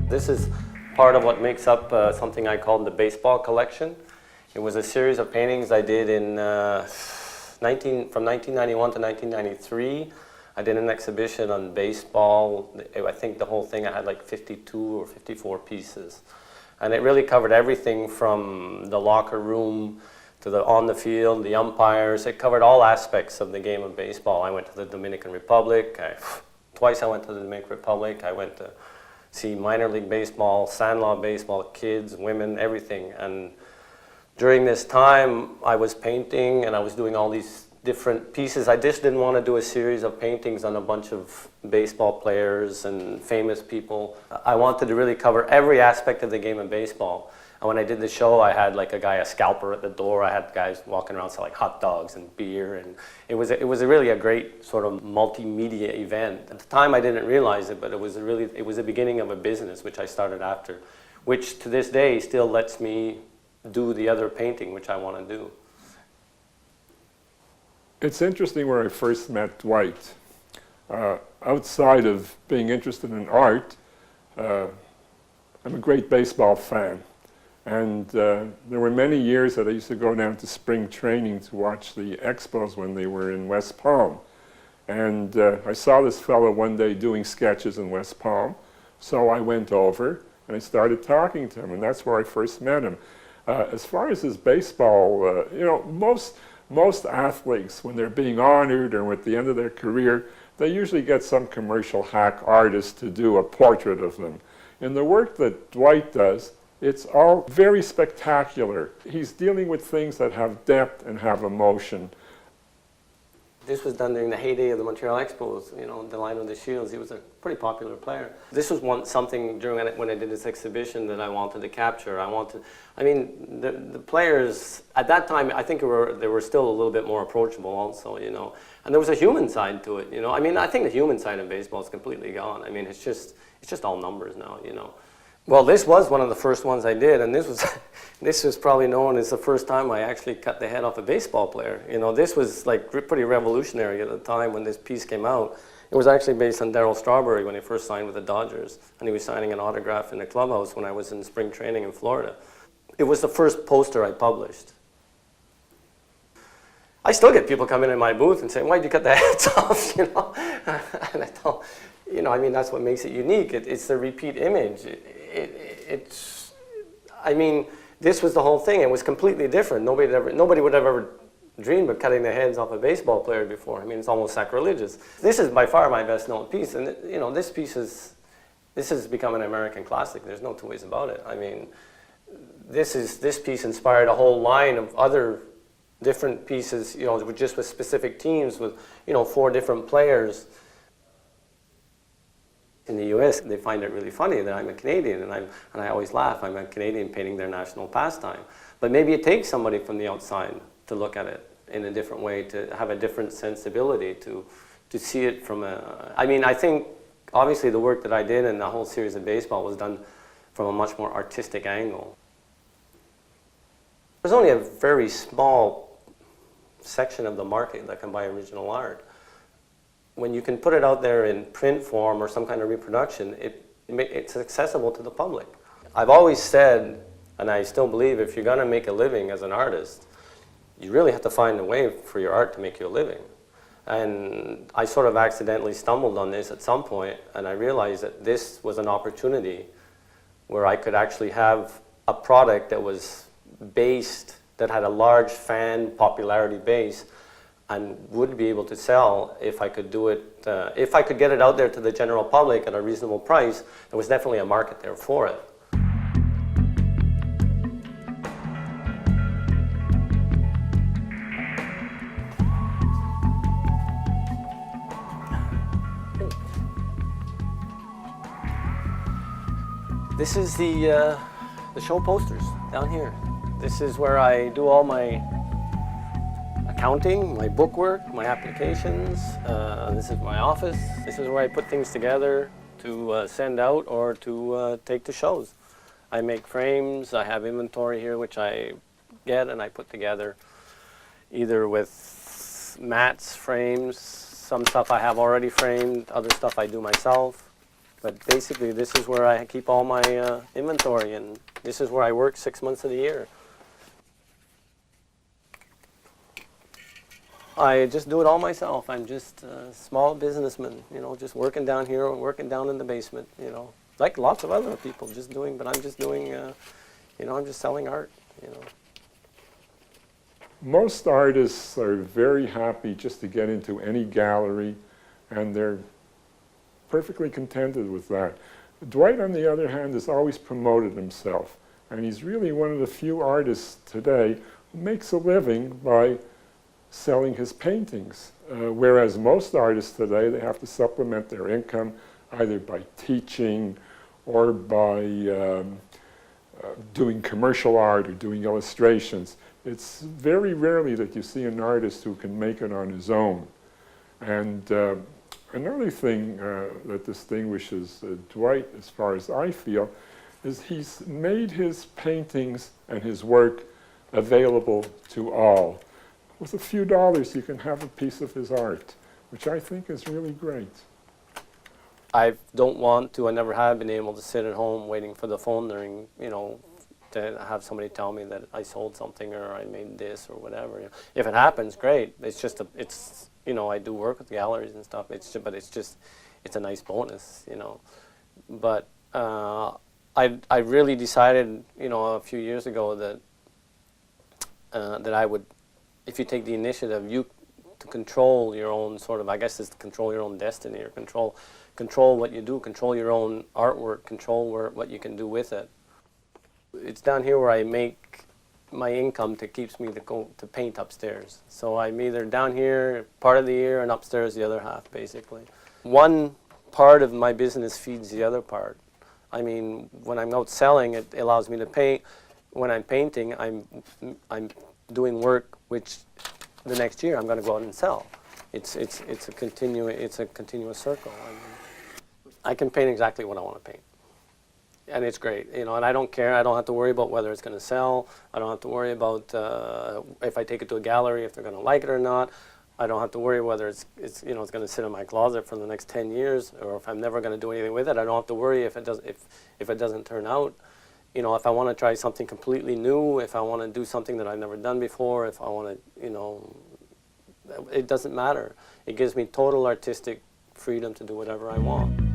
This is part of what makes up something I called the baseball collection. It was a series of paintings I did in from 1991 to 1993. I did an exhibition on baseball. I think the whole thing I had like 52 or 54 pieces. And it really covered everything from the locker room to the on the field, the umpires. It covered all aspects of the game of baseball. I went to the Dominican Republic. Twice I went to the Dominican Republic. I went to see minor league baseball, sandlot baseball, kids, women, everything. And during this time, I was painting and I was doing all these different pieces. I just didn't want to do a series of paintings on a bunch of baseball players and famous people. I wanted to really cover every aspect of the game of baseball. And when I did the show, I had like a scalper at the door. I had guys walking around selling hot dogs and beer, and it was really a great sort of multimedia event. At the time, I didn't realize it, but it was the beginning of a business which I started after, which to this day still lets me do the other painting which I want to do. It's interesting where I first met Dwight. Outside of being interested in art, I'm a great baseball fan. And there were many years that I used to go down to spring training to watch the Expos when they were in West Palm. And I saw this fellow one day doing sketches in West Palm. So I went over and I started talking to him, and that's where I first met him. As far as his baseball, most athletes, when they're being honored or at the end of their career, they usually get some commercial hack artist to do a portrait of them. In the work that Dwight does, it's all very spectacular. He's dealing with things that have depth and have emotion. This was done during the heyday of the Montreal Expos, Delino de Shields. He was a pretty popular player. This was something during when I did this exhibition that I wanted to capture. The players, at that time, I think they were still a little bit more approachable also, And there was a human side to it, I think the human side of baseball is completely gone. It's just all numbers now, Well, this was one of the first ones I did, and this was probably known as the first time I actually cut the head off a baseball player. This was like pretty revolutionary at the time when this piece came out. It was actually based on Darryl Strawberry when he first signed with the Dodgers, and he was signing an autograph in the clubhouse when I was in spring training in Florida. It was the first poster I published. I still get people come in my booth and say, "Why'd you cut the heads off?" And I tell, that's what makes it unique. It's the repeat image. This was the whole thing. It was completely different. Nobody would have ever dreamed of cutting the heads off a baseball player before. It's almost sacrilegious. This is by far my best known piece, and this has become an American classic. There's no two ways about it. This piece inspired a whole line of other different pieces, just with specific teams with 4 different players. In the U.S., they find it really funny that I'm a Canadian, and I always laugh. I'm a Canadian painting their national pastime. But maybe it takes somebody from the outside to look at it in a different way, to have a different sensibility, to see it from I think, obviously, the work that I did in the whole series of baseball was done from a much more artistic angle. There's only a very small section of the market that can buy original art. When you can put it out there in print form or some kind of reproduction, it's accessible to the public. I've always said, and I still believe, if you're going to make a living as an artist, you really have to find a way for your art to make you a living. And I sort of accidentally stumbled on this at some point, and I realized that this was an opportunity where I could actually have a product that was that had a large fan popularity base, and would be able to sell if I could do it, if I could get it out there to the general public at a reasonable price. There was definitely a market there for it. This is the show posters down here. This is where I do all my accounting, my bookwork, my applications. This is my office. This is where I put things together to send out or to take to shows. I make frames. I have inventory here which I get and I put together either with mats, frames, some stuff I have already framed, other stuff I do myself. But basically, this is where I keep all my inventory, and this is where I work 6 months of the year. I just do it all myself. I'm just a small businessman, you know, just working down here or working down in the basement, you know, like lots of other people just doing, but I'm just doing, you know, I'm just selling art, you know. Most artists are very happy just to get into any gallery, and they're perfectly contented with that. Dwight, on the other hand, has always promoted himself, and he's really one of the few artists today who makes a living by selling his paintings, whereas most artists today, they have to supplement their income either by teaching or by doing commercial art or doing illustrations. It's very rarely that you see an artist who can make it on his own. And another thing that distinguishes Dwight, as far as I feel, is he's made his paintings and his work available to all. With a few dollars, you can have a piece of his art, which I think is really great. I don't want to, I never have been able to sit at home waiting for the phone to ring, you know, to have somebody tell me that I sold something or I made this or whatever. You know. If it happens, great. It's just, it's, you know, I do work with galleries and stuff, but it's just, it's a nice bonus, you know. But I really decided, you know, a few years ago that, that I would, if you take the initiative, to control your own sort of, I guess it's to control your own destiny or control what you do, control your own artwork, control what you can do with it. It's down here where I make my income that keeps me to go to paint upstairs. So I'm either down here part of the year and upstairs the other half, basically. One part of my business feeds the other part. I mean, when I'm out selling, it allows me to paint. When I'm painting, I'm doing work which the next year I'm going to go out and sell. It's a continuous circle. I mean, I can paint exactly what I want to paint, and it's great, you know. And I don't care. I don't have to worry about whether it's going to sell. I don't have to worry about if I take it to a gallery, if they're going to like it or not. I don't have to worry whether it's you know, it's going to sit in my closet for the next 10 years, or if I'm never going to do anything with it. I don't have to worry if it doesn't turn out. You know, if I want to try something completely new, if I want to do something that I've never done before, if I want to, you know, it doesn't matter. It gives me total artistic freedom to do whatever I want.